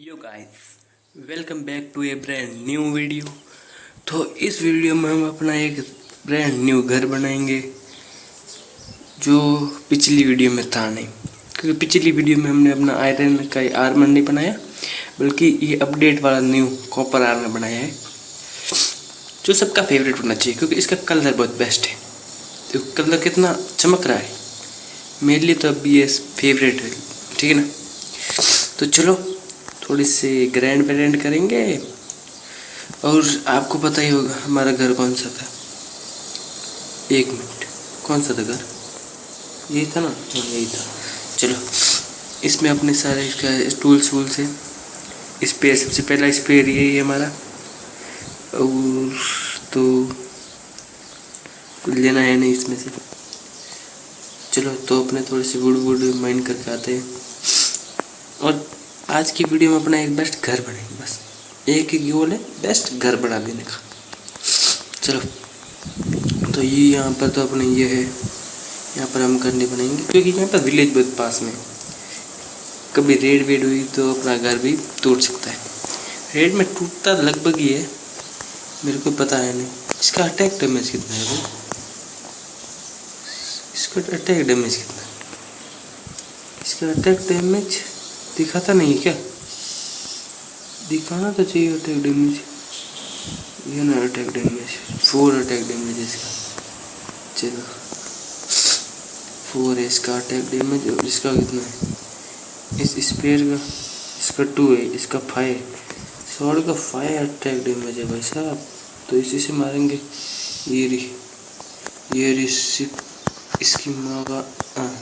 Yo guys, welcome back to a brand new video. तो इस video में हम अपना एक ब्रांड न्यू घर बनाएंगे जो पिछली वीडियो में था नहीं, क्योंकि पिछली वीडियो में हमने अपना आयरन का आर्मर नहीं बनाया, बल्कि ये अपडेट वाला न्यू कॉपर आर्मर बनाया है जो सबका फेवरेट होना चाहिए, क्योंकि इसका कलर बहुत बेस्ट है। तो कलर कितना चमक रहा है, मेरे लिए तो अभी ये फेवरेट है, ठीक है ना। तो चलो थोड़ी सी ग्रैंड पेरेंट करेंगे। और आपको पता ही होगा हमारा घर कौन सा था। एक मिनट, कौन सा था घर? यही था ना? हाँ यही था। चलो इसमें अपने सारे इसका टूल्स वूल्स है। स्पेयर, सबसे पहला स्पेयर यही है हमारा। और तो कुछ लेना है नहीं इसमें से। चलो तो अपने थोड़े से वुड माइन करके आते हैं और आज की वीडियो में अपना एक बेस्ट घर बनेगा। बस एक ही गोल है, बेस्ट घर बना देने का। चलो तो ये यहाँ पर तो अपने ये है, यहाँ पर हम घर नहीं बनाएंगे क्योंकि यहाँ पर विलेज बहुत पास में। कभी रेड वेड हुई तो अपना घर भी टूट सकता है। रेड में टूटता लगभग ही है, मेरे को पता है नहीं। इसका अटैक डैमेज कितना है भाई? इसका अटैक डैमेज कितना है? इसका अटैक डैमेज दिखाता नहीं क्या? दिखाना तो चाहिए अटैक डैमेज। ये ना अटैक डैमेज 4 अटैक डैमेज इसका। चलो 4 है इसका अटैक डैमेज। और इसका कितना है? इस स्पेयर का, इसका 2 है, इसका 5। स्वॉर्ड का 5 अटैक डैमेज है भाई साहब। तो इसी से मारेंगे। ये रही इसकी माँ का। हाँ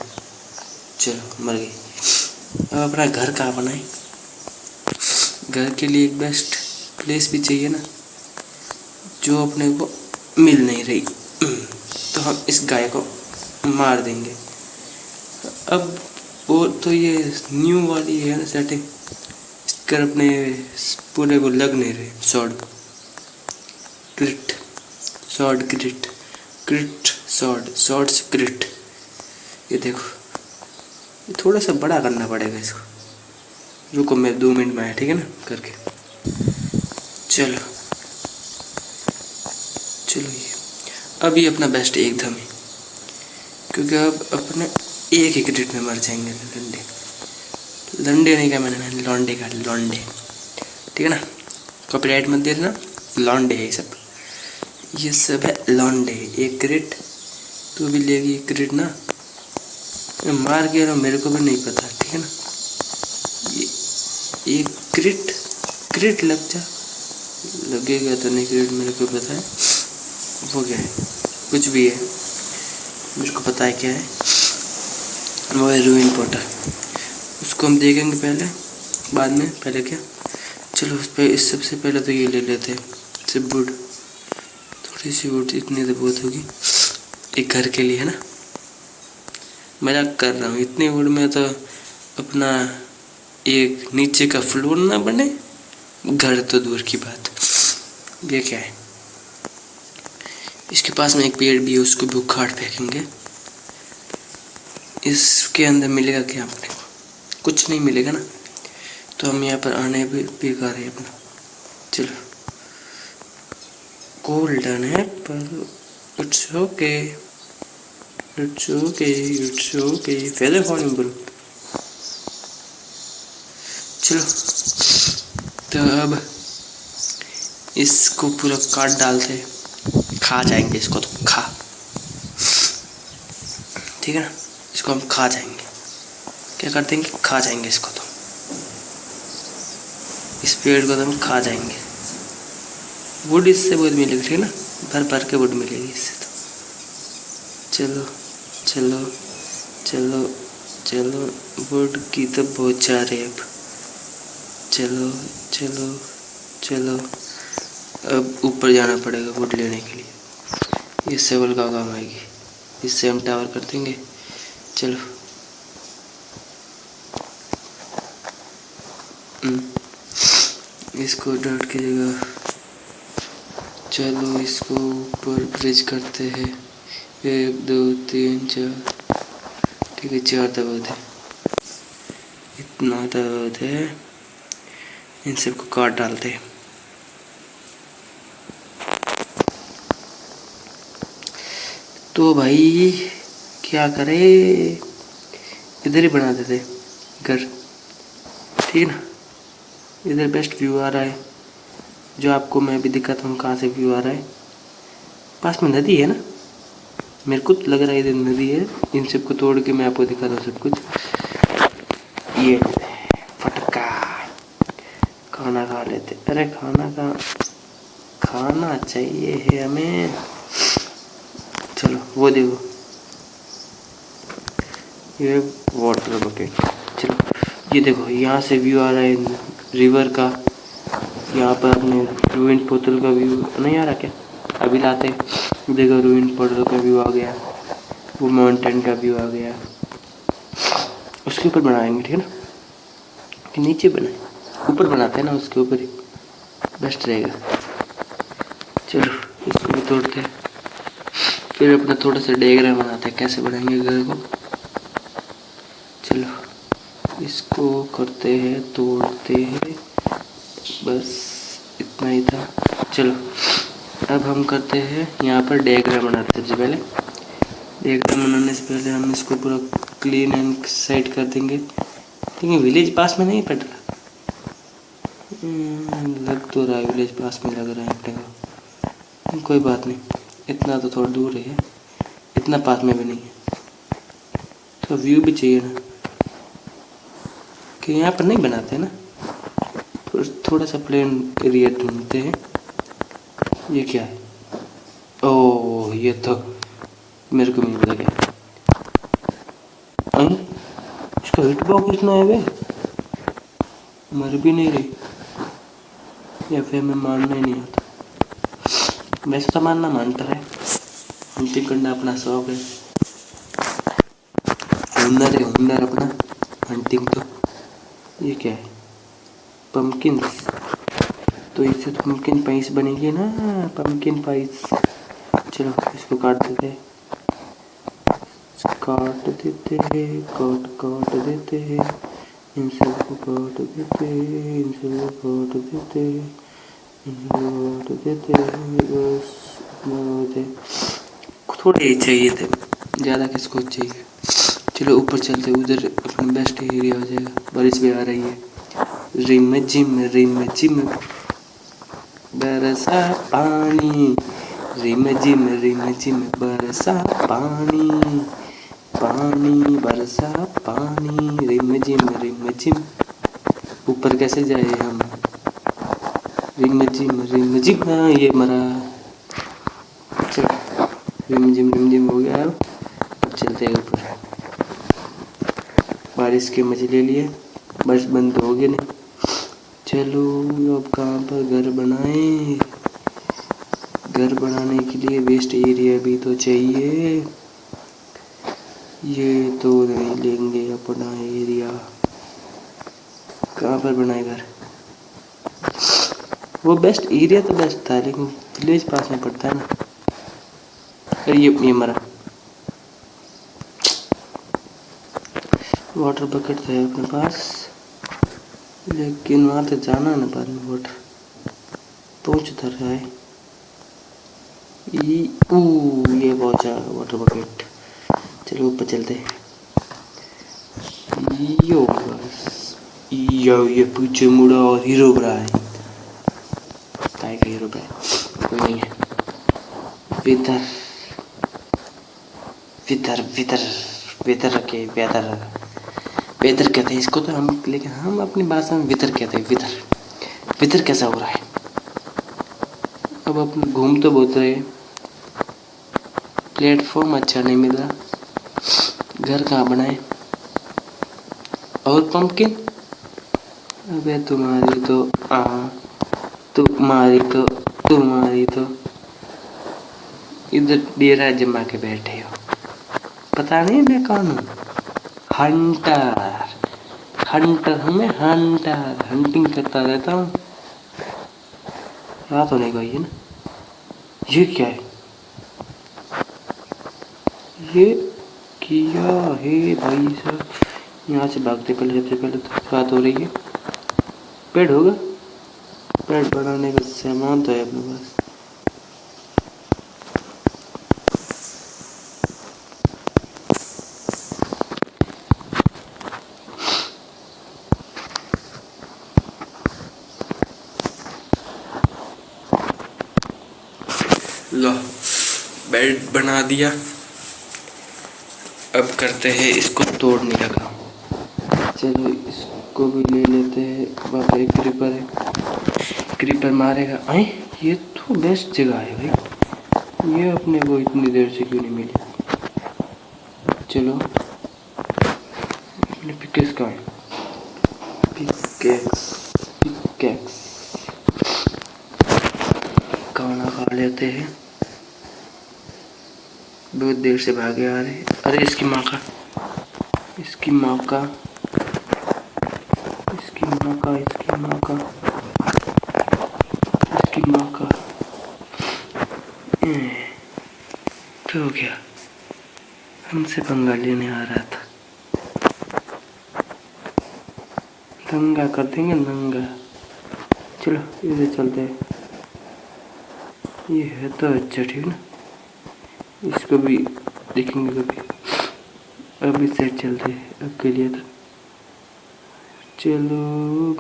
चलो मर गई। अब अपना घर कहाँ बनाए? घर के लिए एक बेस्ट प्लेस भी चाहिए ना, जो अपने को मिल नहीं रही। तो हम इस गाय को मार देंगे। अब वो तो ये न्यू वाली है ना सेटिंग, इसकर अपने पूरे को लग नहीं रहे। शॉर्ट क्रिट। ये देखो, ये थोड़ा सा बड़ा करना पड़ेगा इसको। रुको मैं 2 मिनट में आया, ठीक है ना, करके। चलो ये अब ये अपना बेस्ट एकदम है, क्योंकि अब अपने एक ही क्रिट में मर जाएंगे। लंडे नहीं क्या मैंने, लौंडे का लौंडे, ठीक है ना। कॉपीराइट मत दे देना। लौंडे है ये सब है लौंडे। एक क्रिट तू भी लेगी, एक क्रिट ना मार के रहा, मेरे को भी नहीं पता, ठीक है ना। ये एक क्रिट लग जा, लगेगा तो नहीं क्रिट, मेरे को पता है वो क्या है। कुछ भी है, मेरे को पता है क्या है। वो है रूइन पॉटर, उसको हम देखेंगे पहले, बाद में। पहले क्या, चलो उस पर इस सबसे पहले तो ये ले लेते हैं सिर्फ वुड। थोड़ी सी वुड, इतनी तो बहुत होगी एक घर के लिए, है ना। मजाक कर रहा हूँ। इतनी वुड में तो अपना एक नीचे का फ्लोर ना बने, घर तो दूर की बात। ये क्या है? इसके पास में एक पेड़ भी है, उसको भी उखाड़ फेंकेंगे। इसके अंदर मिलेगा क्या अपने को? कुछ नहीं मिलेगा ना, तो हम यहाँ पर आने भी बेकार है अपना। चलो गोल्डन है पर it's okay feather falling bro. चलो तो अब इसको पूरा काट डालते, खा जाएंगे इसको तो खा, ठीक है ना। इसको हम खा जाएंगे। क्या कर देंगे? खा जाएंगे इसको तो। इस पेड़ को तो हम खा जाएंगे। वुड इससे बहुत मिलेगी, ठीक है ना, भर के वुड मिलेगी इससे तो। चलो वुड की तो बहुत चाह रही है अब। चलो अब ऊपर जाना पड़ेगा वुड लेने के लिए। ये सेवल का काम आएगी, इससे हम टावर कर देंगे। चलो इसको डॉट की जगह, चलो इसको ऊपर ब्रिज करते हैं। 1 2 3 4, ठीक है 4 तो बहुत है, इतना तो बहुत है। इन सबको काट डालते हैं। तो भाई क्या करें, इधर ही बना देते घर, ठीक है ना। इधर बेस्ट व्यू आ रहा है, जो आपको मैं अभी दिखाता हूँ कहाँ से व्यू आ रहा है। पास में नदी है ना, मेरे को तो लग रहा है इधर नदी है। इन सबको तोड़ के मैं आपको दिखाता हूँ सब कुछ। ये फटका खाना खा लेते। अरे खाना चाहिए है हमें। चलो वो देखो, ये वाटर बकेट। चलो ये देखो, यहाँ से व्यू आ रहा है रिवर का। यहाँ पर अपने रूइंड पोर्टल का व्यू नहीं आ रहा क्या? अभी लाते देखो, रूइंड पोर्टल का व्यू आ गया, वो माउंटेन का व्यू आ गया। उसके ऊपर बनाएंगे, ठीक है ना, कि नीचे बनाए? ऊपर बनाते हैं ना, उसके ऊपर ही बेस्ट रहेगा। चलो इसको भी तोड़ते हैं, फिर अपना थोड़ा सा डायग्राम बनाते हैं कैसे बनाएंगे घर को। चलो इसको करते हैं, तोड़ते हैं, बस इतना ही था। चलो अब हम करते हैं यहाँ पर डायग्राम बनाते हैं। सबसे पहले डायग्राम बनाने से पहले हम इसको पूरा क्लीन एंड साइड कर देंगे। ठीक है, विलेज पास में नहीं पड़ रहा, लग तो रहा है विलेज पास में लग रहा है अपने को। कोई बात नहीं, इतना तो थोड़ा दूर है, इतना पास में भी नहीं है। तो व्यू भी चाहिए ना, कि यहाँ पर नहीं बनाते ना, थोड़ा सा प्लेन एरिया ढूंढते हैं। ये क्या है? ओह ये तो मेरे को नहीं पता क्या। इसका हिट बॉक्स कितना है बे? मर भी नहीं रही, या फिर मैं मानना ही नहीं आता। वैसे तो मानना मानता है, हंटिंग करना अपना शौक है, हुनर है, हुनर अपना हंटिंग। तो ये क्या है? पम्पकिन। तो इससे तो पम्पकिन पाइस बनेगी ना, पम्पकिन पाइस। चलो इसको काट देते हैं, काट देते हैं, काट देते हैं, इन सबको काट देते हैं, इन सबको काट देते हैं, काट देते हैं। बस थोड़े ही चाहिए थे, ज़्यादा किसको चाहिए। चलो ऊपर चलते, उधर अपना बेस्ट एरिया हो जाएगा। बारिश भी आ रही है, रिम जिम बरसा पानी, रिम जिम बरसा पानी, पानी बरसा पानी, रिम जिम। ऊपर कैसे जाए हम? रिम जिम। हाँ ये मरा। चलो रिम जिम हो गया। अब चलते हैं ऊपर। बारिश के मजे ले लिए, बारिश बंद हो गई नहीं। चलो अब कहाँ पर घर बनाएं? घर बनाने के लिए वेस्ट एरिया भी तो चाहिए। ये तो नहीं लेंगे अपना एरिया। कहाँ पर बनाए घर? वो बेस्ट एरिया तो बेस्ट था, लेकिन विलेज पास में पड़ता है ना। अरे ये मरा। वाटर बकेट है अपने पास, लेकिन वहाँ तो जाना है ना बाद में। वाटर पहुँच उधर है। ये पहुँचा वाटर बकेट। चलो ऊपर चलते हैं। यो बस ये पीछे मुड़ा और हीरो बना है। काय का हीरो बना? कोई नहीं है। विदर के वेदर कहते हैं इसको तो हम, लेकिन हम अपनी भाषा में विदर कहते हैं। विदर कैसा हो रहा है? अब अपन घूम तो बहुत रहे, प्लेटफॉर्म अच्छा नहीं मिल रहा। घर कहाँ बनाए? और पंपकिन? अबे तुम्हारी तो इधर डेरा जमा के बैठे हो। पता नहीं मैं कौन हूँ? हंटर हूँ मैं, हंटिंग करता रहता हूँ। रात होने को है ना। ये क्या है? ये किया है भाई साहब। यहाँ से भागते, पहले सबसे पहले तो रात हो रही है। पेड़ होगा। बेड बनाने का सामान तो है अपने पास। लो बेड बना दिया। अब करते हैं इसको तोड़ने का काम। चलो इसको भी ले लेते हैं। वहाँ पे क्रीपर है, क्रीपर मारेगा। आए ये तो बेस्ट जगह है भाई, ये अपने को इतनी देर से क्यों नहीं मिली। चलो अपने पिकेक्स कहाँ है? पिकेक्स पिकेक्स खाना खा लेते हैं। बहुत देर से भागे आ रहे। अरे इसकी माँ का, इसकी माँ का, इसकी माँ का, इसकी माँ का, इसकी माँ का। तो हो गया, हमसे पंगा लेने आ रहा था। दंगा कर देंगे दंगा। चलो इधर चलते हैं। ये है तो अच्छा, ठीक ना, इसको भी देखेंगे कभी। अभी सेट चलते हैं अब के लिए तो। चलो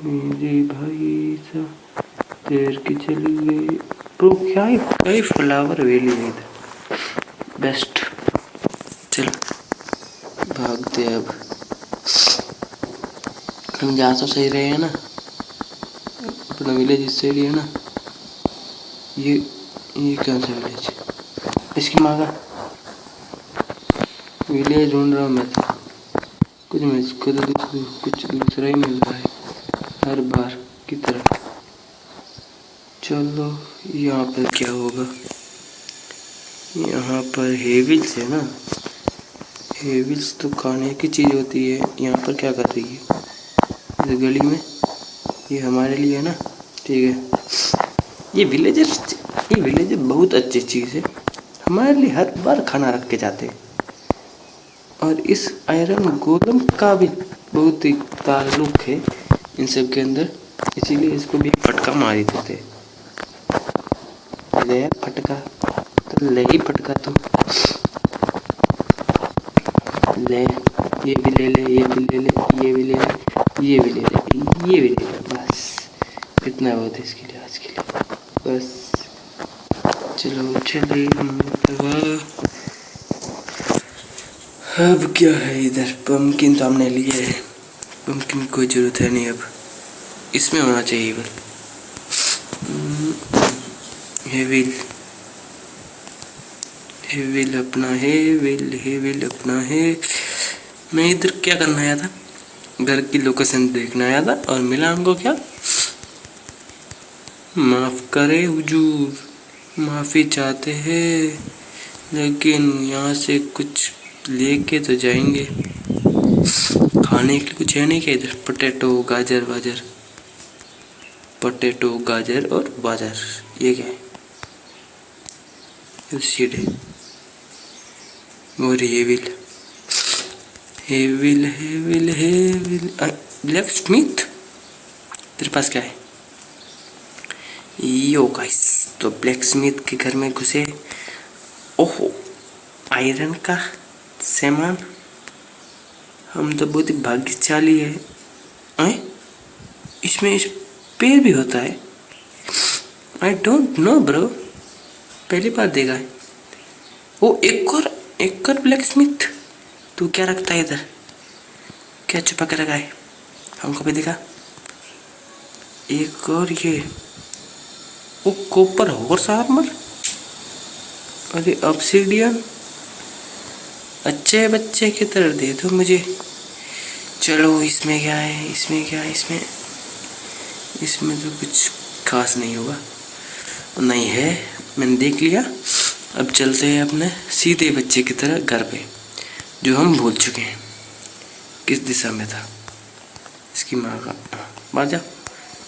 मेरे भाई सा तैर के चली गई। तो क्या ही फ्लावर वैली है इधर, बेस्ट। चलो भागते अब। हम जा तो सही रहे हैं ना, अपना विलेज इस साइड है ना। ये कौन सा विलेज है? इसकी माँ का विलेज ढूंढ रहा हूँ मैं तो। कुछ मैं इसको तो कुछ दूसरा ही मिल रहा है हर बार की तरह। चलो यहाँ पर क्या होगा? यहाँ पर हेविल्स है ना, हेविल्स तो खाने की चीज़ होती है। यहाँ पर क्या कर रही है इस गली में? ये हमारे लिए है ना, ठीक है। ये विलेजर बहुत अच्छी चीज़ है, हमारे लिए हर बार खाना रख के जाते हैं। और इस आयरन गोलम का भी बहुत ही ताल्लुक है इन सब के अंदर, इसीलिए इसको भी फटका मार ही देते। ले फटका तो ले ही फटका तो ले, ये भी ले ले, ये भी ले ले, ये भी ले ले, ये भी ले ले, ये भी ले ले। बस इतना बहुत है इसके लिए, आज के लिए बस। चलो चलिए अब क्या है इधर? पम्पकिन तो हमने लिए है, पम्पकिन की कोई ज़रूरत है नहीं अब, इसमें होना चाहिए बस। हेविल हेविल अपना हेविल अपना है। मैं इधर क्या करना आया था? घर की लोकेशन देखने आया था और मिला हमको क्या? माफ़ करे हुजूर, माफ़ी चाहते हैं, लेकिन यहाँ से कुछ लेके तो जाएंगे। खाने के लिए कुछ है नहीं क्या इधर? पोटैटो गाजर वाजर, पोटैटो गाजर और बाजर, ये क्या है? सीड है। और हेविल हेविल हेविल हेविल ब्लैक स्मिथ, तेरे पास क्या है? यो गाइस, तो ब्लैक स्मिथ के घर में घुसे। ओहो, आयरन का सामान। हम तो बहुत ही भाग्यशाली है। इसमें स्पेयर भी होता है? आई डोंट नो ब्रो, पहली बार देखा है। वो एक और ब्लैक स्मिथ, तू क्या रखता है इधर? क्या छुपा के रखा है? हमको भी दिखा। एक और ये वो कॉपर हॉर्स आर्मर, अरे ऑब्सिडियन, अच्छे बच्चे की तरह दे दो मुझे। चलो इसमें क्या है? इसमें क्या है? इसमें तो कुछ खास नहीं होगा, नहीं है, मैंने देख लिया। अब चलते हैं अपने सीधे बच्चे की तरह घर पे, जो हम भूल चुके हैं किस दिशा में था। इसकी माँ का मार जा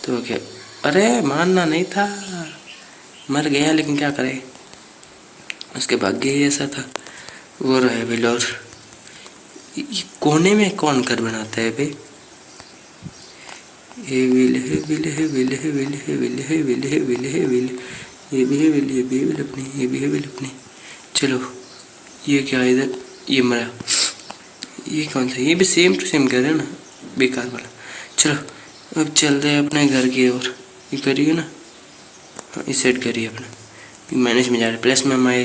तो क्या? अरे मारना नहीं था, मर गया, लेकिन क्या करे, उसके भाग्य ही ऐसा था। वो रहे बिलोर। ये कोने में कौन घर बनाता है बे? ये व्हील है, व्हील है, व्हील है, व्हील है, व्हील है, व्हील है, व्हील है, व्हील, ये भी है व्हील, ये भी है व्हील अपनी, ये भी है व्हील अपनी। चलो ये क्या है इधर, ये मरा, ये कौन सा, ये भी सेम टू सेम घर है ना, बेकार वाला। चलो अब चलते हैं अपने घर की ओर। ये करिए ना, हाँ इस साइड करिए अपना। माइनस में जा रहे, प्लस में हम आए,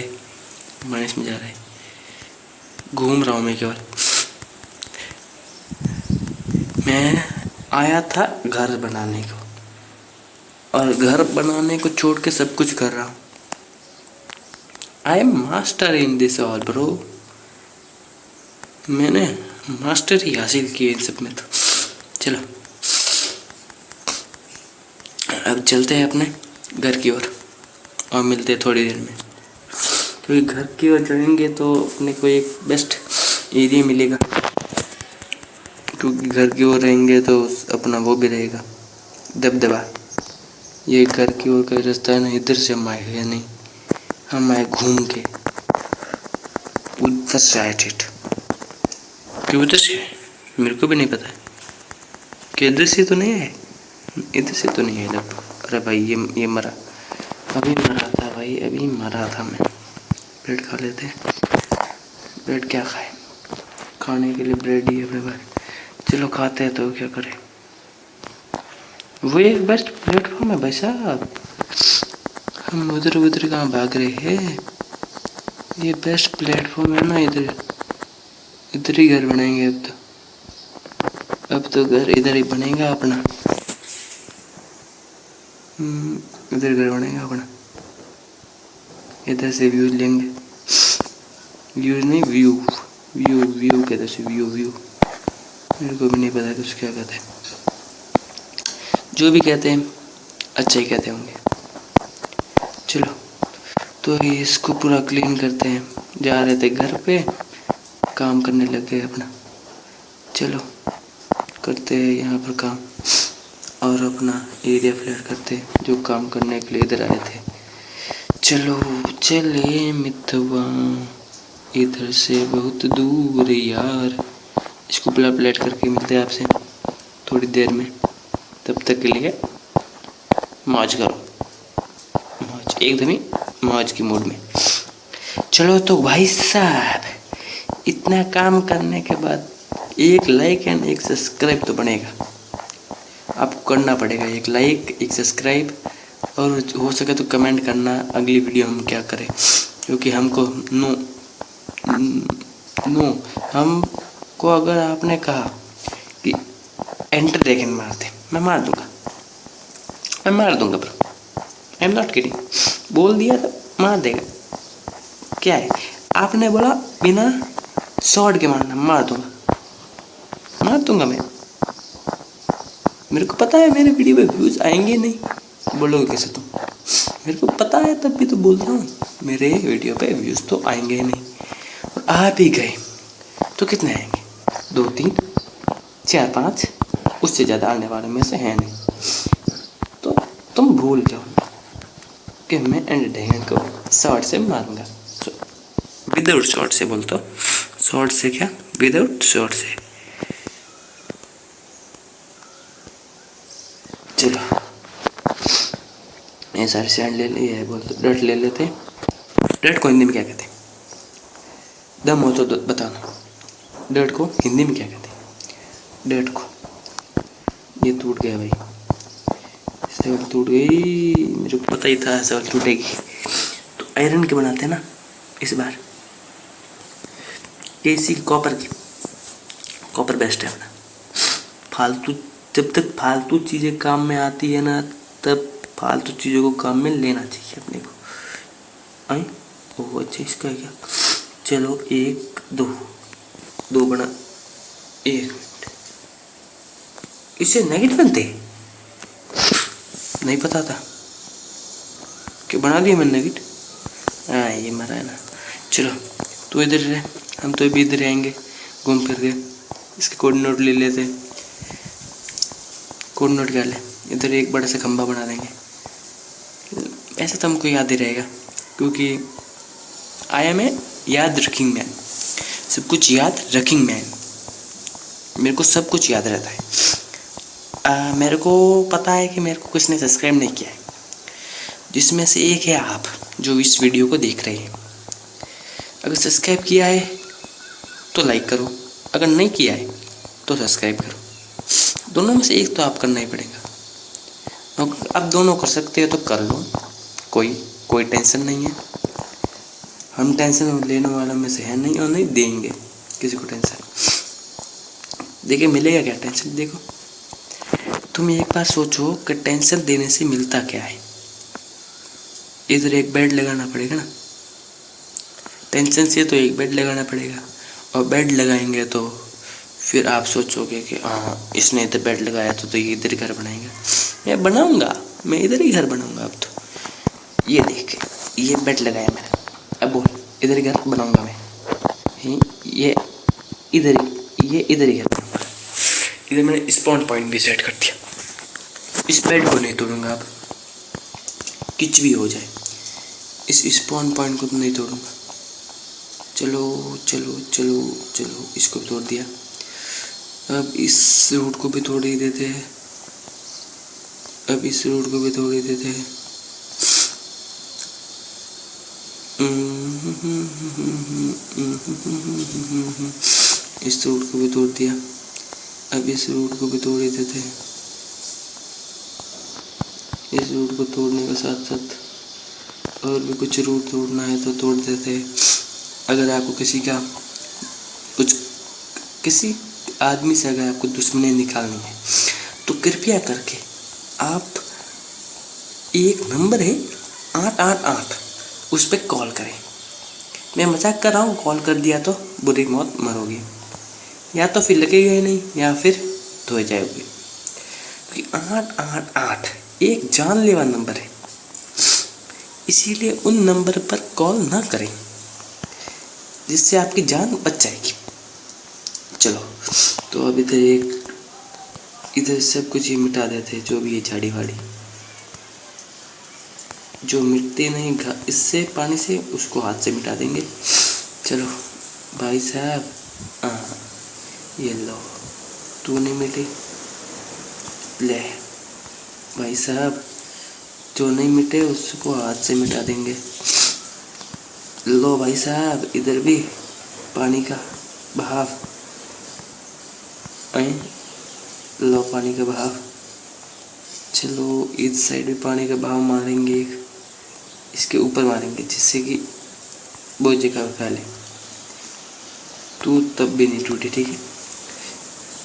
माइनस में जा रहे, घूम रहा हूँ मैं केवल। मैं आया था घर बनाने को, और घर बनाने को छोड़ के सब कुछ कर रहा हूँ। I am master in this all bro, मैंने मास्टर ही हासिल किए इन सब में। तो चलो अब चलते हैं अपने घर की ओर और मिलते हैं थोड़ी देर में। तो ये घर की ओर जाएंगे तो अपने को एक बेस्ट एरिया मिलेगा, क्योंकि घर की ओर रहेंगे तो अपना वो भी रहेगा दबदबा। ये घर की ओर का रास्ता है ना, इधर से हम आए हैं, नहीं हम आए घूम के उधर से आए थे। क्यों उधर से, मेरे को भी नहीं पता है कि इधर से तो नहीं है, इधर से तो नहीं है लगभग। अरे भाई ये मरा, अभी मरा था भाई, अभी मरा था मैं। ब्रेड खा लेते, ब्रेड क्या खाए, खाने के लिए ब्रेड ही है अपने पास। चलो खाते हैं, तो क्या करें, वो एक बेस्ट प्लेटफॉर्म है भाई साहब। हम उधर उधर कहाँ भाग रहे हैं, ये बेस्ट प्लेटफॉर्म है ना, इधर इधर ही घर बनाएंगे अब तो घर इधर ही बनेगा अपना। इधर घर बनेगा अपना, इधर से व्यू लेंगे, व्यू नहीं व्यू, व्यू व्यू कहते से व्यू, व्यू मेरे को भी नहीं पता कुछ क्या कहते हैं, जो भी कहते हैं अच्छा ही कहते होंगे। चलो तो इसको पूरा क्लीन करते हैं, जा रहे थे घर पे, काम करने लग गए अपना। चलो करते हैं यहाँ पर काम और अपना एरिया फ्लैट करते हैं, जो काम करने के लिए इधर आए थे। चलो चले मितवा, इधर से बहुत दूर यार। इसको प्लेट करके मिलते हैं आपसे थोड़ी देर में, तब तक के लिए मौज करो, मौज एकदम ही मौज की मूड में। चलो तो भाई साहब, इतना काम करने के बाद एक लाइक एंड एक सब्सक्राइब तो बनेगा, आपको करना पड़ेगा। एक लाइक, एक सब्सक्राइब, और हो सके तो कमेंट करना अगली वीडियो हम क्या करें, क्योंकि हमको हमको अगर आपने कहा कि एंटर ड्रैगन मार दे, मैं मार दूंगा bro, I am not kidding. बोल दिया तो मार देगा, क्या है, आपने बोला बिना शॉट के मारना, मार दूंगा मैं। मेरे को पता है मेरे वीडियो पे व्यूज़ आएंगे नहीं, बोलोगे कैसे तुम, मेरे को पता है तब भी तो बोल रहा हूँ, मेरे वीडियो पे व्यूज़ तो आएंगे नहीं, और आ भी गए तो कितने आएंगे, 2 3 4 5, उससे ज़्यादा आने वाले में से हैं नहीं। तो तुम भूल जाओ कि मैं एंड ड्रैगन को शॉर्ट से मारूंगा, विदाउट शॉर्ट से बोलता हूँ, शॉर्ट से क्या, विदाउट शॉर्ट से। चलो ये सारे सैंड ले लिए, बोलते डर्ट ले लेते। डर्ट को हिंदी में क्या कहते हैं, दम हो तो बताना, डर्ट को हिंदी में क्या कहते हैं, डर्ट को। ये टूट गया भाई, सेवल टूट गई, मेरे को पता ही था सेवल टूटेगी। तो आयरन के बनाते हैं ना इस बार, एसी कॉपर की, कॉपर बेस्ट है अपना। फालतू, जब तक फालतू चीज़ें काम में आती है ना, तब फालतू चीज़ों को काम में लेना चाहिए अपने को। आई ओह अच्छा, इसका है क्या, चलो 1 2 बना, 1 मिनट, इससे नेगेटिव बनते नहीं पता था कि बना दिया मैंने नेगेटिव। हाँ ये मरा है ना। चलो तो इधर रहे, हम तो अभी इधर आएंगे घूम फिर के, इसके कोऑर्डिनेट ले लेते, कोऑर्डिनेट क्या ले, इधर एक बड़ा सा खंभा बना देंगे। ऐसा तो हमको याद ही रहेगा, क्योंकि आई एम ए याद रखिंग मैन, सब कुछ याद रखिंग मैन, मेरे को सब कुछ याद रहता है। मेरे को पता है कि मेरे को किसी ने सब्सक्राइब नहीं किया है, जिसमें से एक है आप जो इस वीडियो को देख रहे हैं। अगर सब्सक्राइब किया है तो लाइक करो, अगर नहीं किया है तो सब्सक्राइब करो। दोनों में से एक तो आप करना ही पड़ेगा। आप दोनों कर सकते हो तो कर लो, कोई टेंशन नहीं है। हम टेंशन लेने वालों में से है नहीं और नहीं देंगे किसी को टेंशन। देखिए मिलेगा क्या टेंशन? देखो तुम एक बार सोचो कि टेंशन देने से मिलता क्या है। इधर एक बेड लगाना पड़ेगा ना, टेंशन से तो एक बेड लगाना पड़ेगा, और बेड लगाएंगे तो फिर आप सोचोगे कि हाँ इसने इधर बेड लगाया तो ये इधर घर बनाएगा। मैं बनाऊंगा, मैं इधर ही घर बनाऊंगा। अब तो ये देख, ये बेड लगाया मैंने, अब बोल इधर घर बनाऊंगा मैं। ये इधर ही घर बनाऊंगा। इधर मैंने स्पॉन पॉइंट भी सेट कर दिया। इस बेड को नहीं तोड़ूंगा, अब कुछ भी हो जाए इस स्पॉन पॉइंट को तो नहीं तोड़ूंगा। चलो चलो चलो चलो, इसको तोड़ दिया। अब इस रूट को भी तोड़ ही देते हैं, अब इस रूट को भी तोड़ ही देते हैं। इस रूट को भी तोड़ दिया, अब इस रूट को भी तोड़ ही देते हैं। इस रूट को तोड़ने के साथ साथ और भी कुछ रूट तोड़ना है तो तोड़ देते हैं। अगर आपको किसी आदमी से अगर आपको दुश्मनी निकालनी है तो कृपया करके आप एक नंबर है 888, उस पर कॉल करें। मैं मजाक कर रहा हूँ, कॉल कर दिया तो बुरी मौत मरोगे, या तो फिर लगेगा ही नहीं या फिर धो जाओगे। क्योंकि 888 एक जानलेवा नंबर है, इसीलिए उन नंबर पर कॉल ना करें जिससे आपकी जान बच जाएगी। चलो तो अब इधर सब कुछ ही मिटा देते, जो भी है झाड़ी वाड़ी जो मिटते नहीं इससे पानी से, उसको हाथ से मिटा देंगे। चलो भाई साहब, ये लो, तू नहीं मिटे, ले भाई साहब, जो नहीं मिटे उसको हाथ से मिटा देंगे। लो भाई साहब, इधर भी पानी का बहाव, लो पानी का बहाव। चलो इस साइड भी पानी का बहाव मारेंगे, इसके ऊपर मारेंगे जिससे कि बहुत जगह फैले। तू तब भी नहीं टूटी, ठीक है?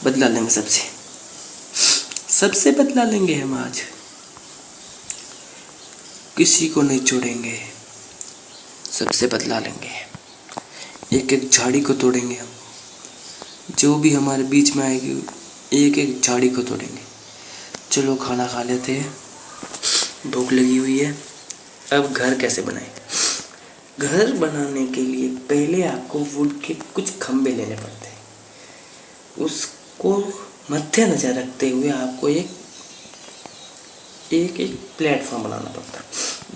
बदला लेंगे सबसे बदला लेंगे हम आज, किसी को नहीं छोड़ेंगे, सबसे बदला लेंगे। एक एक झाड़ी को तोड़ेंगे हम, जो भी हमारे बीच में आएगी एक एक झाड़ी को तोड़ेंगे। चलो खाना खा लेते हैं, भूख लगी हुई है। अब घर कैसे बनाएं? घर बनाने के लिए पहले आपको वुड के कुछ खंभे लेने पड़ते हैं। उसको मद्देनजर रखते हुए आपको एक प्लेटफॉर्म बनाना पड़ता है।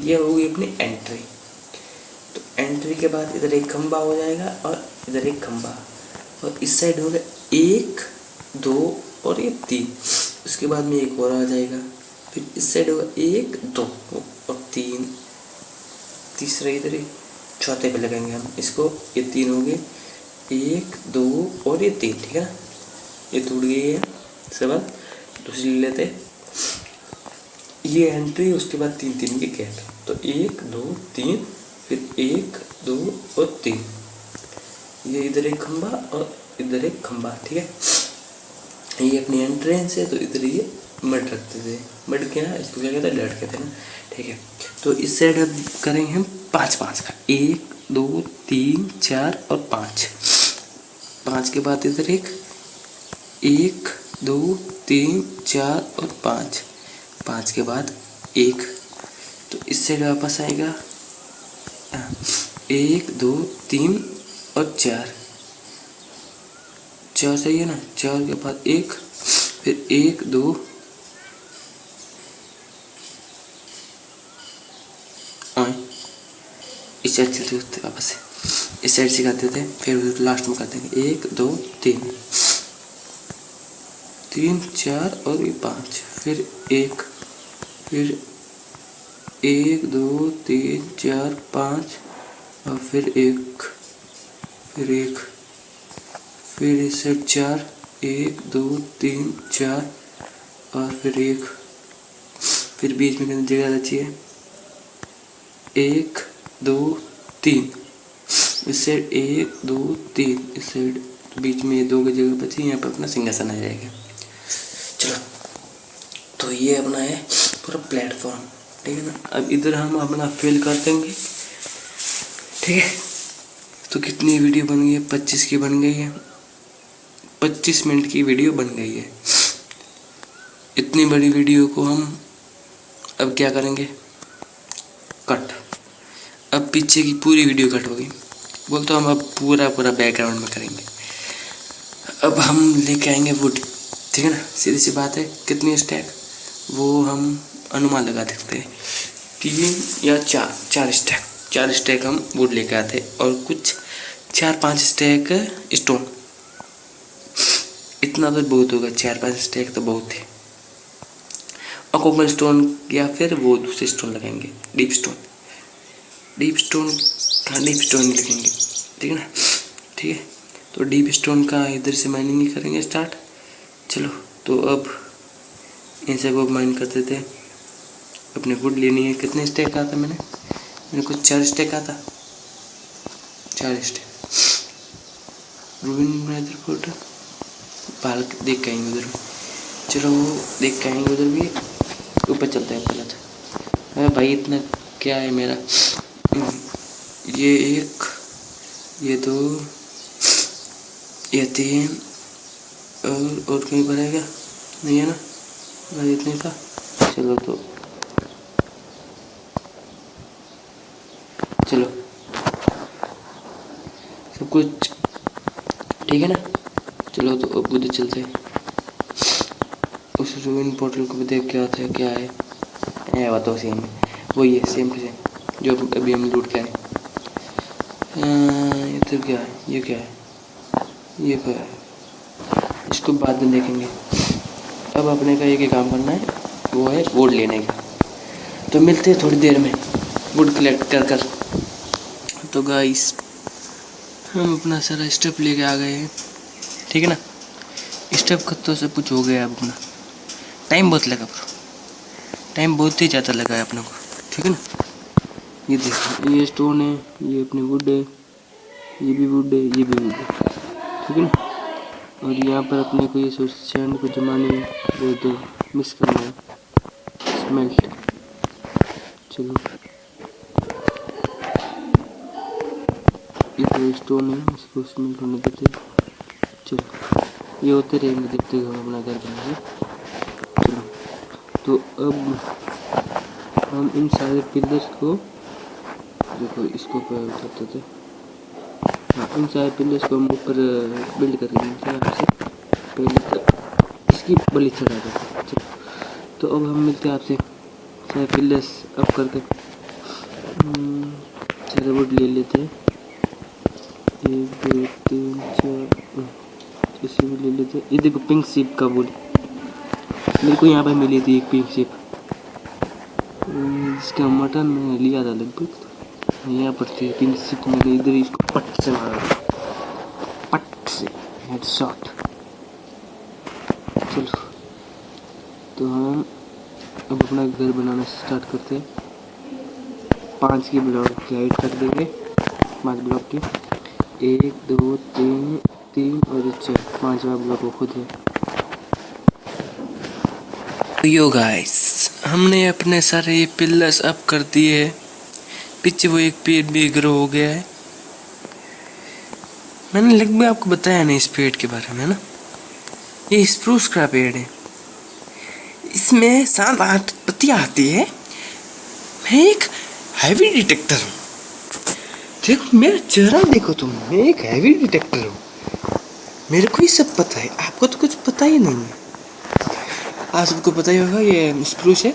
यह होगी अपनी एंट्री। तो एंट्री के बाद इधर एक खंभा हो जाएगा और इधर एक खंभा, और इस साइड होगा 1 2 और ये 3। उसके बाद में एक और आ जाएगा, फिर इस साइड होगा 1 2 और 3, तीसरा इधर ही चौथे पे लगाएंगे हम इसको। ये 3 हो गए, 1 2 और ये 3, ठीक है ना? ये टूट गई है सवाल, दूसरी ले लेते। ये एंट्री, उसके बाद 3 3 के गैप, तो 1 2 3, फिर 1 2 और 3। ये इधर एक खंभा और इधर एक खंभा, ठीक है? ये अपनी एंट्रेंस है, तो इधर ये मड रखते थे। मड क्या है, इसको क्या कहते हैं, लट कहते हैं ना, ठीक है? तो इस साइड अब करेंगे हम 5 5 का, 1 2 3 4 और 5। 5 के बाद इधर 1 2 3 4 और 5। 5 के बाद 1, तो इस साइड वापस आएगा 1 2 3 और 4। 4 सही है ना? 4 के बाद 1, फिर 1 2 इस साइड चलते होते वापस से इस साइड से करते थे, फिर लास्ट में कर देंगे 1 2 3 3 4 और ये 5, फिर 1, फिर 1 2 3 4 5 और फिर 1, फिर 1, फिर इस साइड 4, 1 2 3 4 और फिर 1, फिर बीच में कितनी जगह बची है? 1 2 3, इस साइड 1 2 3, इस साइड बीच में ये 2 की जगह बची, यहाँ पर अपना सिंहासन आ जाएगा। चलो, तो ये अपना है पूरा प्लेटफॉर्म, ठीक है ना। अब इधर हम अपना फिल कर देंगे, ठीक है। तो कितनी वीडियो बन गई है? 25 की बन गई है, 25 मिनट की वीडियो बन गई है। इतनी बड़ी वीडियो को हम अब क्या करेंगे? कट। अब पीछे की पूरी वीडियो कट होगी, बोलते हम अब पूरा बैकग्राउंड में करेंगे। अब हम लेके आएंगे वुड, ठीक है ना। सीधी सी बात है, कितनी स्टैक वो हम अनुमान लगा सकते हैं, 3 या 4 स्टैक। 4 स्टैक हम वुड लेके आते और कुछ 4-5 स्टैक स्टोन। इतना तो बहुत होगा, 4-5 स्टैक तो बहुत है। और कोकल स्टोन या फिर वो दूसरे स्टोन लगाएंगे, डीप स्टोन का डीप स्टोन लिखेंगे, ठीक है ना। ठीक है, तो डीप स्टोन का इधर से माइनिंग ही करेंगे स्टार्ट। चलो, तो अब इनसे को माइन करते थे। अपने वुड लेनी है। कितने स्टैक आता? मैंने कुछ 4 स्टैक आता, 4 स्टैक। रूबिन फोटो बाहर देख के आएंगे उधर। चलो, वो देख के आएंगे उधर भी। ऊपर चलते हैं पहले तो। अरे भाई, इतना क्या है मेरा? ये 1, ये 2, ये 3 और कहीं पर है क्या? नहीं है ना, भाई इतने था। चलो, तो चलो, सब कुछ ठीक है ना। चलो, तो अब उधर चलते हैं। उस रूइन पोर्टल को भी देख के आता है क्या है। वो तो सेम है, वही है, सेम टू सेम जो अभी हम लूट के आए। ये तो क्या है? ये क्या है? ये क्या है? इसको बाद में देखेंगे। अब अपने का एक ही काम करना है, वो है वुड लेने का। तो मिलते हैं थोड़ी देर में वुड कलेक्ट कर। तो गाइस, हम अपना सारा स्टेप लेके आ गए हैं, ठीक है ना। स्टेप का तो सब कुछ हो गया। अब अपना टाइम बहुत लगा, टाइम बहुत ही ज़्यादा लगा है अपने को, ठीक है ना। ये देखो, ये स्टोन है, ये अपने वुड है, ये भी वुड है, ये भी वुड है, ठीक है ना। और यहाँ पर अपने को ये सैंड को जमाने में वो मिक्स करना है, स्मेल्ट। चलो, ये स्टोन है, इसको स्मेल्ट होने देते। चलो, ये होते रहेंगे, देखते हुए हम अपना घर बनाएंगे। चलो, तो अब हम इन सारे पिलर्स को देखो, इसको उठाते थे। हाँ, इन सारे पिलर्स को हम ऊपर बिल्ड करेंगे आपसे। पहले तो इसकी बलि चढ़ा देते। चलो, तो अब हम मिलते हैं आपसे सारे पिलर्स अप करके। सारे वुड ले लेते हैं, 1 2 3 4 ऐसे भी ले लेते हैं। ये देखो, पिंक शिप का वुड मेरे को यहाँ पर मिली थी, एक पिंक शिप। इसका मटन मैंने लिया था लगभग, यहाँ पर थी पिंक शिप। मैंने इधर इसको पट से मारा, पट से हेडशॉट। चलो, तो हम अब अपना घर बनाना स्टार्ट करते हैं। 5 की ब्लॉक की हाइट कर देंगे, 5 ब्लॉक की, 1 2 3 और 4, 5वां ब्लॉक वो खुद है। यो गाइस, हमने अपने सारे ये पिलर्स अप कर दिए। पीछे वो एक पेड़ भी ग्रो हो गया है। मैंने लगभग आपको बताया नहीं इस पेड़ के बारे में ना। ये स्प्रूस का पेड़ है, इसमें 7-8 पत्तियां आती है। मैं एक हैवी डिटेक्टर हूँ। देखो मेरा चेहरा देखो तुम, मैं एक हैवी डिटेक्टर हूँ। मेरे को ये सब पता है, आपको तो कुछ पता ही नहीं है। आप सबको पता ही होगा, ये स्प्रूस है।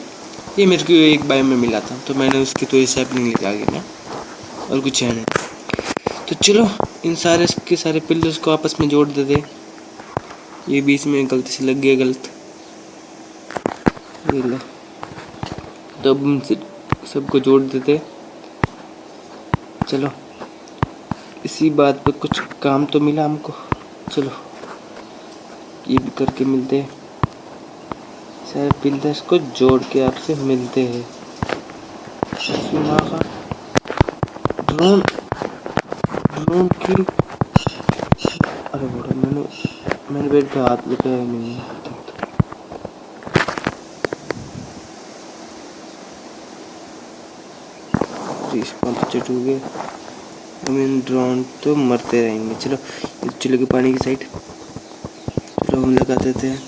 ये मेरे को एक बाइम में मिला था, तो मैंने उसकी तो ये सैपलिंग लेके आ गया मैं, और कुछ है नहीं। तो चलो, इन सारे के सारे पिलर्स को आपस में जोड़ देते। ये बीच में गलती से लग गया गलत, ये लो। तो अब हम सबको जोड़ देते। चलो इसी बात पे कुछ काम तो मिला हमको। चलो ये भी करके मिलते हैं, सारे पिलर्स को जोड़ के आपसे मिलते हैं। ड्रोन ड्रोन की, अरे बोलो मैंने बेड पे हाथ लगाया नहीं है। चट हो गए, हम इन ड्रोन तो मरते रहेंगे। चलो चलो के पानी की साइड, चलो हम लगा देते हैं।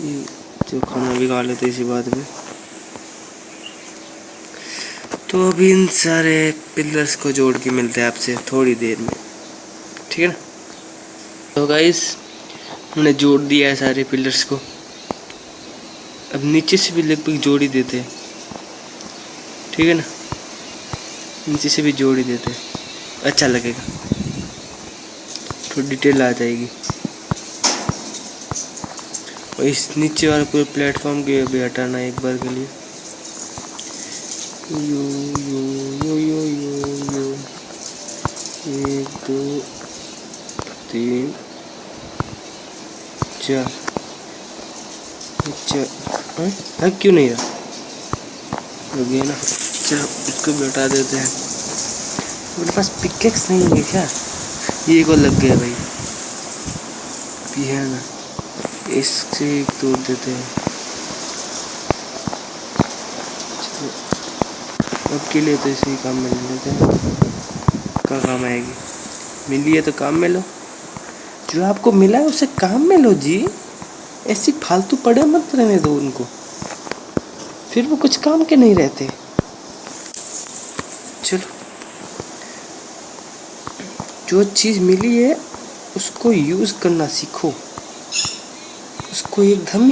ये जो खाना भी खा लेते इसी बात में। तो अभी इन सारे पिलर्स को जोड़ के मिलते हैं आपसे थोड़ी देर में, ठीक है ना। तो गाइस हमने जोड़ दिया है सारे पिलर्स को। अब नीचे से भी लगभग जोड़ ही देते हैं, ठीक है ना। नीचे से भी जोड़ ही देते हैं, अच्छा लगेगा, थोड़ी डिटेल आ जाएगी। और इस नीचे वाले पूरे प्लेटफॉर्म के भी हटाना एक बार के लिए। यो यो यो यो यो यो 1 2 3 4 4 क्यों नहीं रहा, हो गया ना। चलो इसको भी हटा देते हैं। मेरे पास पिकेक्स नहीं है क्या, ये को लग गया भाई, भी है ना, इससे तोड़ देते हैं। अब के लिए तो इसी काम में लेते हैं, क्या काम आएगी, मिली है तो काम में लो, जो आपको मिला है उसे काम में लो जी। ऐसी फालतू पड़े मत रहने दो उनको, फिर वो कुछ काम के नहीं रहते। चलो जो चीज़ मिली है उसको यूज़ करना सीखो, उसको एकदम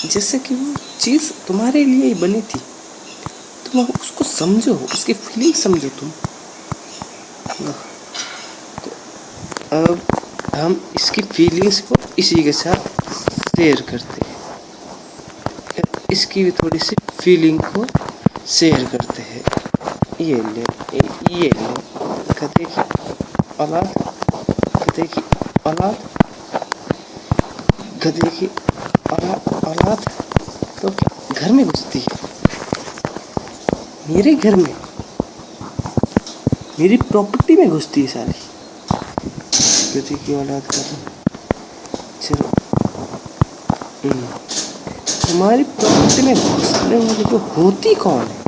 जैसे कि वो चीज़ तुम्हारे लिए ही बनी थी, तुम उसको समझो, उसकी फीलिंग समझो तुम। तो अब हम इसकी फीलिंग्स को इसी के साथ शेयर करते हैं, इसकी भी थोड़ी सी फीलिंग को शेयर करते हैं। ये ले गधे की औलाद, गधे की औलाद, गधे की औलाद तो घर में घुसती है, मेरे घर में, मेरी प्रॉपर्टी में घुसती है साली, गधे की औलाद कर। चलो हमारी प्रॉपर्टी में घुसने वाली को होती कौन है,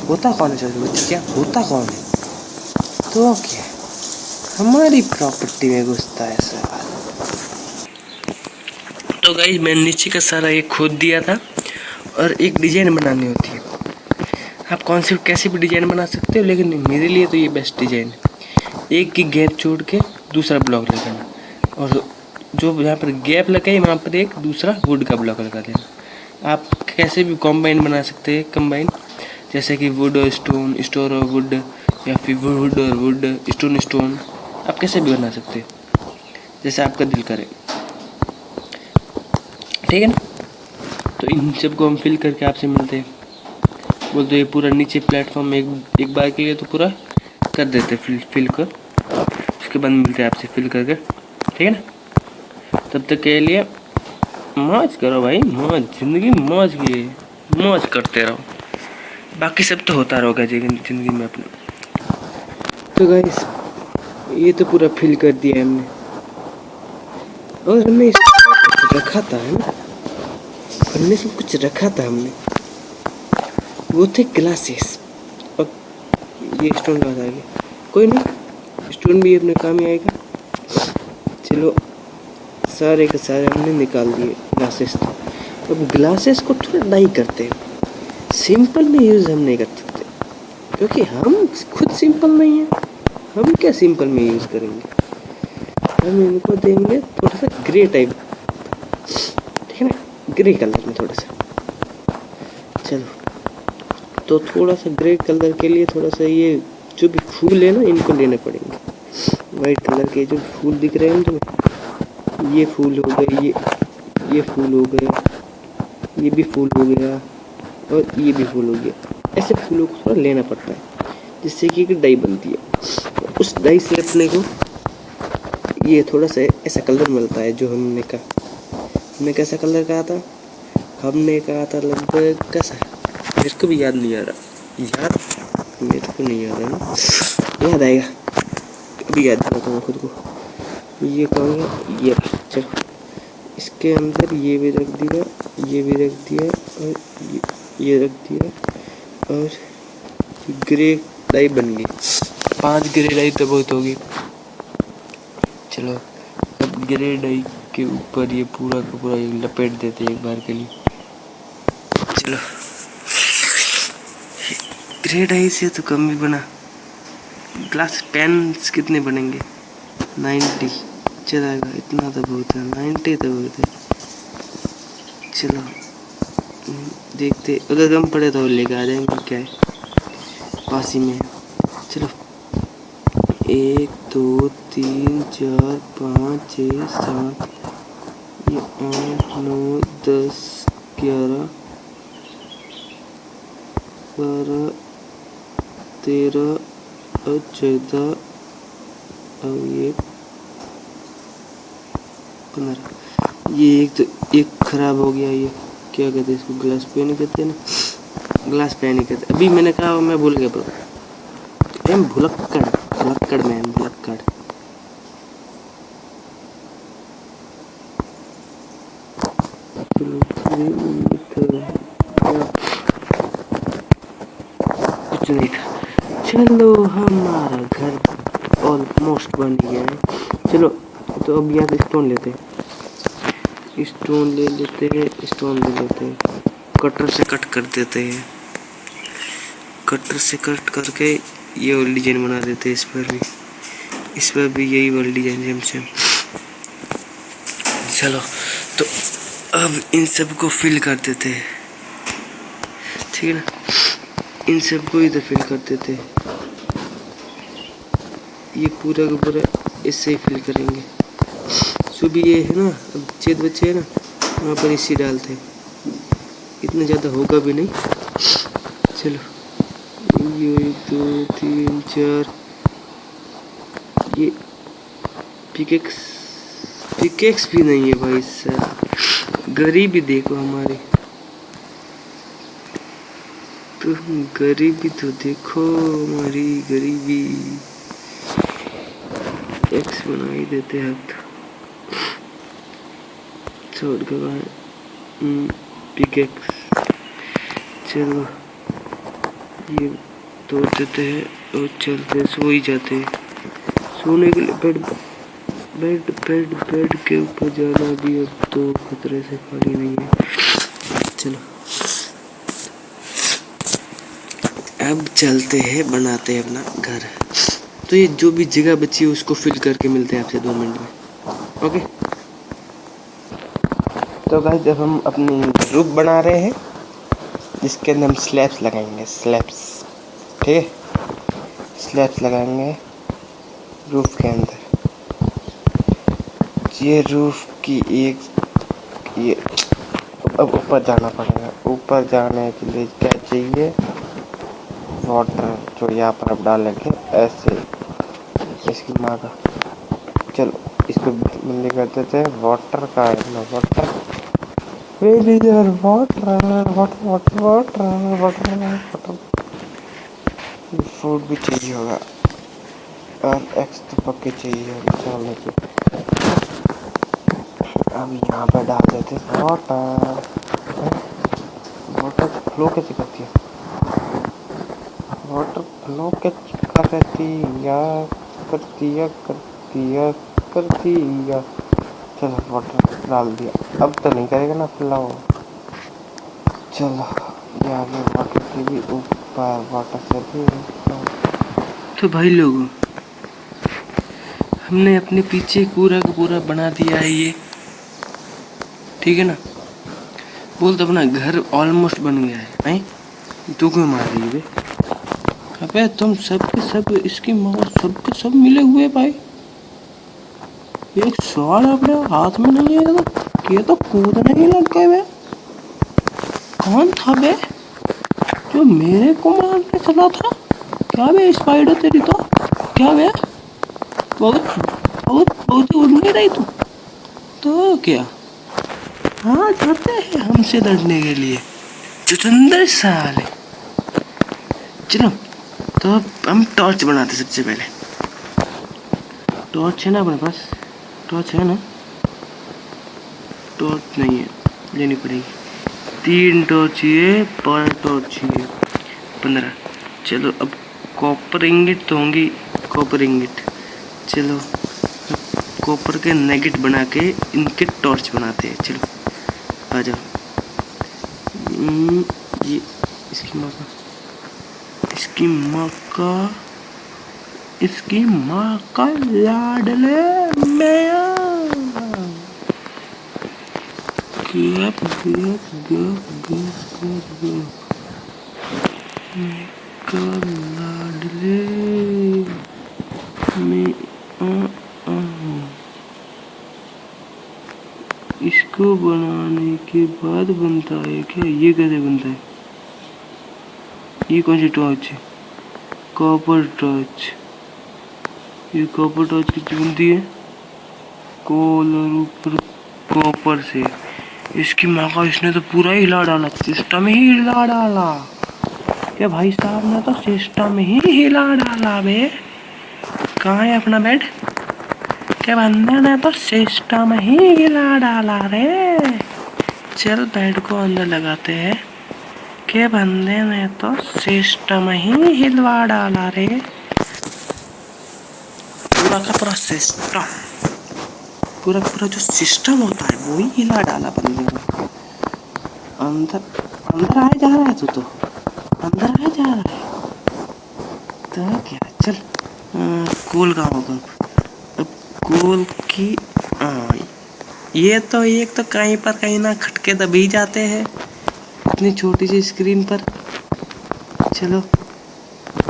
होता कौन है सर बच्चे, क्या होता कौन है, तो क्या हमारी प्रॉपर्टी में घुसता है सर। तो गाइस मैंने नीचे का सारा ये खोद दिया था, और एक डिजाइन बनानी होती है। आप कौन सी कैसी भी डिजाइन बना सकते हो, लेकिन मेरे लिए तो ये बेस्ट डिजाइन है। एक की गैप छोड़ के दूसरा ब्लॉक लगाना, और जो यहाँ पर गैप लगाई वहाँ पर एक दूसरा वुड का ब्लॉक लगा देना। आप कैसे भी कॉम्बाइन बना सकते हैं, कंबाइन, जैसे कि वुड और स्टोन, स्टोन और वुड, या फिर वुड और वुड, स्टोन स्टोन, आप कैसे भी बना सकते हैं, जैसे आपका दिल करे, ठीक है ना। तो इन सबको हम फिल करके आपसे मिलते हैं। बोलते ये पूरा नीचे प्लेटफॉर्म एक बार के लिए तो पूरा कर देते फिल कर, उसके बाद मिलते हैं आपसे फिल करके, ठीक है ना। तब तक के लिए मौज करो भाई, मौज, ज़िंदगी मौज की है, मौज करते रहो, बाकी सब तो होता रहेगा ज़िंदगी में अपने। तो गाइस ये तो पूरा फिल कर दिया हमने, और हमने रखा था, है ना, हमने सब कुछ रखा था हमने, वो थे ग्लासेस। और ये स्टोन का आ गया, कोई नहीं, स्टोन भी अपने काम ही आएगा। चलो सारे के सारे हमने निकाल दिए ग्लासेस। अब ग्लासेस को थोड़ा डाई करते हैं, सिंपल में यूज़ हम नहीं कर सकते, क्योंकि हम खुद सिंपल नहीं है, हम क्या सिंपल में यूज़ करेंगे, हम इनको देंगे थोड़ा सा ग्रे टाइप, ठीक है ना, ग्रे कलर में थोड़ा सा। चलो तो थोड़ा सा ग्रे कलर के लिए थोड़ा सा ये जो भी फूल है ना, इनको लेने पड़ेंगे। वाइट कलर के जो फूल दिख रहे हैं तुम्हें, ये फूल हो गए, ये फूल हो गए, ये भी फूल हो गया और ये भी फूल हो गया। ऐसे फूलों को थोड़ा लेना पड़ता है जिससे कि डाई बनती है। उस डाई से अपने को ये थोड़ा सा ऐसा कलर मिलता है जो हमने कैसा कलर कहा था? हमने कहा था लगभग कैसा, मेरे को भी याद नहीं आ रहा यार, मेरे को नहीं याद है ना, याद आएगा अभी, याद दिलाता हूँ खुद को। ये कहूँगा ये, चलो इसके अंदर ये भी रख दिया, ये भी रख दिया और ये रख दिया और ग्रे डाई बन गई। 5 ग्रे डाई तो बहुत होगी। चलो अब ग्रे डाई के ऊपर ये पूरा का पूरा लपेट देते हैं एक बार के लिए। चलो ग्रे डाई से तो कम ही बना, ग्लास 10 कितने बनेंगे? 90 चलेगा, इतना तो बहुत है, 90 तो बहुत है। चलो देखते, अगर कम पड़े तो लेके आ जाएंगे, क्या है पास ही में है। चलो 1 2 3 4 5 6 7 ये 8 9 10 11 12 13 और 14 और ये 15। ये एक खराब हो गया। ये क्या कहते हैं इसको? ग्लास पेन कहते हैं ना, ग्लास पेन ही कहते। अभी मैंने कहा मैं भूल गया, भुलक्कड़ भुलक्कड़ मैन भुलक्कड़। कुछ नहीं था। चलो हमारा घर ऑलमोस्ट बन गया है। चलो तो अब यहाँ स्टोन लेते हैं, स्टोन ले लेते हैं, कटर से कट कर देते हैं, कटर से कट करके ये वाली डिजाइन बना देते हैं। इस पर भी यही वाली डिजाइन हमसे। चलो तो अब इन सब को फिल कर देते हैं, ठीक है ना, इन सब को इधर फिल कर देते हैं। ये पूरा का पूरा इससे ही फिल करेंगे। जो भी ये है ना, अब छेद बच्चे है ना, वहाँ पर इसी डालते हैं, इतना ज़्यादा होगा भी नहीं। चलो ये 1 2 3 4, ये पिकेक्स भी नहीं है भाई सर, गरीबी देखो हमारी, तुम गरीबी तो देखो हमारी गरीबी। एक्स बना ही देते हैं अब छोड़ के पिकेक्स। चलो ये तोड़ देते हैं और चलते सो ही जाते हैं। सोने के लिए बेड के ऊपर जाना भी अब तो खतरे से खाली नहीं है। चलो अब चलते हैं, बनाते हैं अपना घर। तो ये जो भी जगह बची है उसको फिल करके मिलते हैं आपसे 2 मिनट में। ओके तो गाइस जब हम अपनी रूफ बना रहे हैं जिसके अंदर हम स्लैब्स लगाएंगे, स्लैब्स, ठीक है, स्लैब्स लगाएंगे रूफ के अंदर। ये रूफ की ये अब ऊपर जाना पड़ेगा। ऊपर जाने के लिए क्या चाहिए? वाटर, जो यहाँ पर अब डालेंगे ऐसे, इसकी माँ का। चलो इसको बंदी कर देते हैं। वाटर का वाटर फूड भी चाहिए होगा और एक्स तो पक्के चाहिए होगा चलने के। अब यहाँ पर डाल देते वाटर। वाटर फ्लो कैसे करती है? वाटर फ्लो कैसे करती है। चलो वाटर डाल दिया, अब तो नहीं करेगा ना फ्लो। चलो ये आगे वाटर के भी ऊपर, वाटर से भी ऊपर। तो भाई लोगों हमने अपने पीछे पूरा का पूरा बना दिया है ये, ठीक है ना। बोल तो अपना घर ऑलमोस्ट बन गया है। नहीं तू क्यों मार रही है? अबे तुम सबके सब इसकी माँ सबके सब मिले हुए भाई, एक सवाल अपने हाथ में नहीं है तो ये तो कूदने ही लग गए वे। कौन था बे जो मेरे को मारने चला था? क्या बे स्पाइडर तेरी तो क्या बे बहुत बहुत बहुत उड़ नहीं रही तू तो क्या? हाँ जाते हैं हमसे लड़ने के लिए चुचुंदर साले। चलो तो अब हम टॉर्च बनाते सबसे पहले। टॉर्च है ना अपने पास? टॉर्च है ना? टॉर्च नहीं है, लेनी पड़ेगी। 3 टॉर्च चाहिए, 5 टॉर्च चाहिए, 15। चलो अब कॉपर इंगिट तो होंगी, कॉपर इंगिट। चलो कॉपर के नेगेट बना के इनके टॉर्च बनाते हैं। चलो आ जाओ। ये इसकी माँ का लाडले मैं लाडले में इसको बनाने के बाद बनता है क्या? ये कैसे बनता है? ये कौन सी टॉर्च है? Copper torch. ये कॉपर टॉर्च कितनी बनती है? कोल और ऊपर कॉपर से। इसकी माँ का इसने तो पूरा ही हिला डाला, सिस्टम ही हिला डाला। क्या भाई साहब ने तो सिस्टम ही हिला डाला बे। कहाँ है अपना बेड? क्या बंदे ने तो सिस्टम ही हिला डाला रे। चल बेड को अंदर लगाते हैं। के बंदे ने तो सिस्टम ही हिलवा डाला रे। पूरा का पूरा सिस्टम, पूरा का पूरा जो सिस्टम होता है वो ही हिला डाला बंदे ने। अंदर अंदर आए जा रहा है तू तो, अंदर आए जा रहा है तो क्या? चल कोल कहाँ होगा अब? कोल की ये तो एक तो कहीं पर कहीं ना खटके दबी जाते हैं इतनी छोटी सी स्क्रीन पर। चलो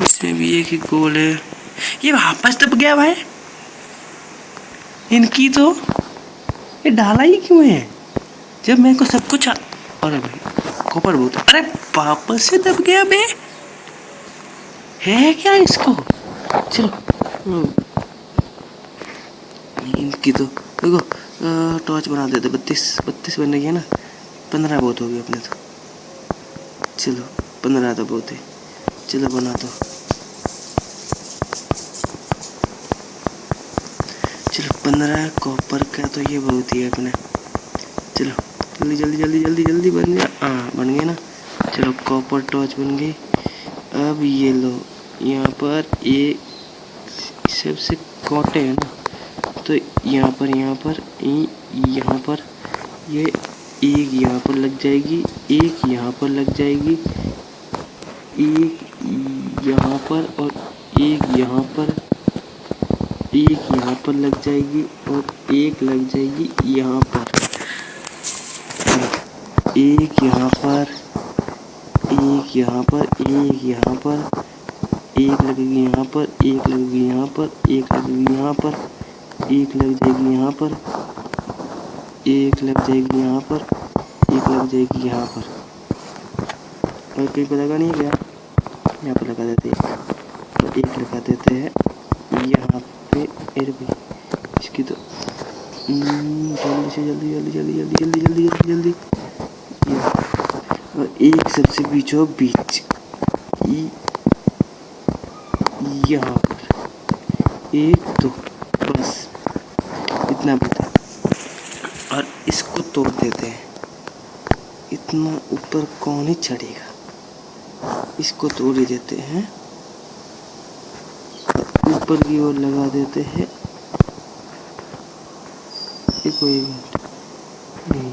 इसमें भी एक ही गोल है। ये वापस दब गया भाई। इनकी तो ये डाला ही क्यों है जब मेरे को सब कुछ अरे भाई कॉपर बहुत। अरे वापस से दब गया बे। है क्या इसको? चलो इनकी तो देखो टॉर्च बना देते। 32 बन रही है ना? 15 बहुत हो गए अपने तो। चलो 15 तो बहुत है। चलो बना दो। चलो 15 कॉपर का तो ये बहुत ही है अपने। चलो जल्दी जल्दी जल्दी जल्दी जल्दी बन गया। हाँ बन गया ना। चलो कॉपर टॉर्च बन गई। अब ये लो, यहाँ पर एक सबसे कांटे है ना, तो यहाँ पर यहाँ पर ये एक यहाँ पर लग जाएगी, एक यहाँ पर लग जाएगी, एक यहाँ पर और एक यहाँ पर, एक यहाँ पर लग जाएगी और एक लग जाएगी यहाँ पर, एक यहाँ पर, एक यहाँ पर, एक यहाँ पर, एक लगेगी यहाँ पर, एक लगेगी यहाँ पर, एक लगेगी यहाँ पर, एक लग जाएगी यहाँ पर, एक लग जाएगी यहाँ पर, एक लग जाएगी यहाँ पर। और कहीं पर लगा नहीं गया, यहाँ पर लगा देते हैं। तो एक लगा देते हैं यहाँ पे। अरे भाई इसकी तो जल्दी से जल्दी जल्दी जल्दी जल्दी जल्दी जल्दी जल्दी जल्दी। और एक सबसे बीचों बीच यहाँ पर एक, तो बस इतना पता। और इसको तोड़ देते हैं। इतना ऊपर कौन ही चढ़ेगा, इसको तोड़ ही देते हैं। ऊपर की ओर लगा देते हैं। कोई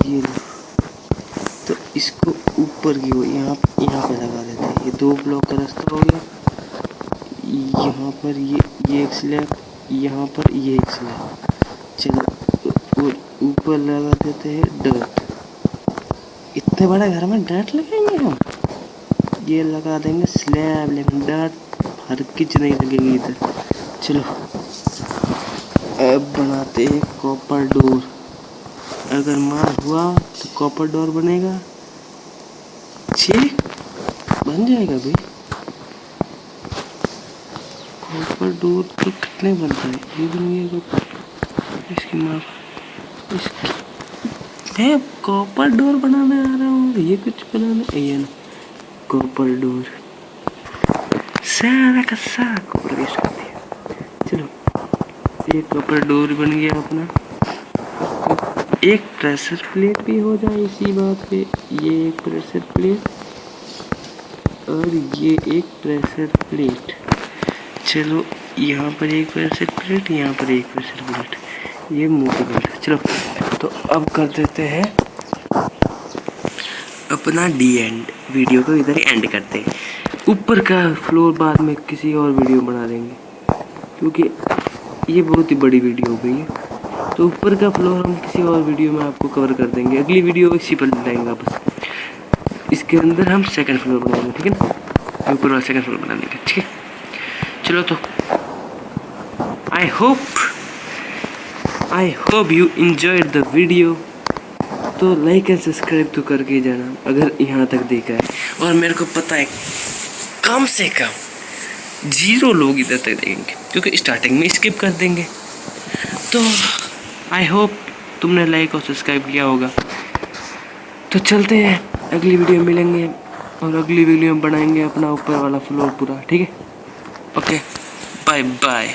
ये तो इसको ऊपर की ओर यहाँ पे लगा देते हैं। ये 2 ब्लॉक का रास्ता हो गया। यहाँ पर ये एक स्लैब, यहाँ पर ये एक स्लैब। चलो और ऊपर लगा देते हैं डर्ट। इतने बड़े घर में डर्ट लगाएंगे हम? ये लगा देंगे स्लैब, लेकिन डर्ट हर किच नहीं लगेगी इधर। चलो अब बनाते हैं कॉपर डोर। अगर मार हुआ तो कॉपर डोर बनेगा। छे बन जाएगा भाई। कॉपर डोर तो कितने बनता है? ये भी नहीं है कॉपर। इसकी माप इसकी मैं कॉपर डोर बनाने आ रहा हूँ। ये कुछ बनाना ये ना कॉपर डोर सारा का सारा कॉपर वेस्ट कर दिया। चलो एक कॉपर डोर बन गया अपना। एक प्रेशर प्लेट भी हो जाए इसी बात पे। ये एक प्रेशर प्लेट और ये एक प्रेशर प्लेट। चलो यहाँ पर एक प्रेशर प्लेट, यहाँ पर एक प्रेशर प्लेट। ये मुँह पे कर। चलो तो अब कर देते हैं अपना डी एंड। वीडियो को इधर ही एंड करते हैं। ऊपर का फ्लोर बाद में किसी और वीडियो बना देंगे, क्योंकि ये बहुत ही बड़ी वीडियो हो गई है। तो ऊपर का फ्लोर हम किसी और वीडियो में आपको कवर कर देंगे। अगली वीडियो इसी पर लाएंगे वापस। इसके अंदर हम सेकंड फ्लोर बनाएंगे, ठीक है ना? ऊपर वाला सेकंड फ्लोर बना देंगे, ठीक है। चलो तो I hope you enjoyed the video. तो लाइक एंड सब्सक्राइब तो करके जाना अगर यहाँ तक देखा है। और मेरे को पता है कम से कम 0 लोग इधर तक देखेंगे, क्योंकि स्टार्टिंग में स्किप कर देंगे। तो आई होप तुमने लाइक और सब्सक्राइब किया होगा। तो चलते हैं, अगली वीडियो में मिलेंगे और अगली वीडियो में बनाएंगे अपना ऊपर वाला फ्लोर पूरा, ठीक है। Okay bye bye.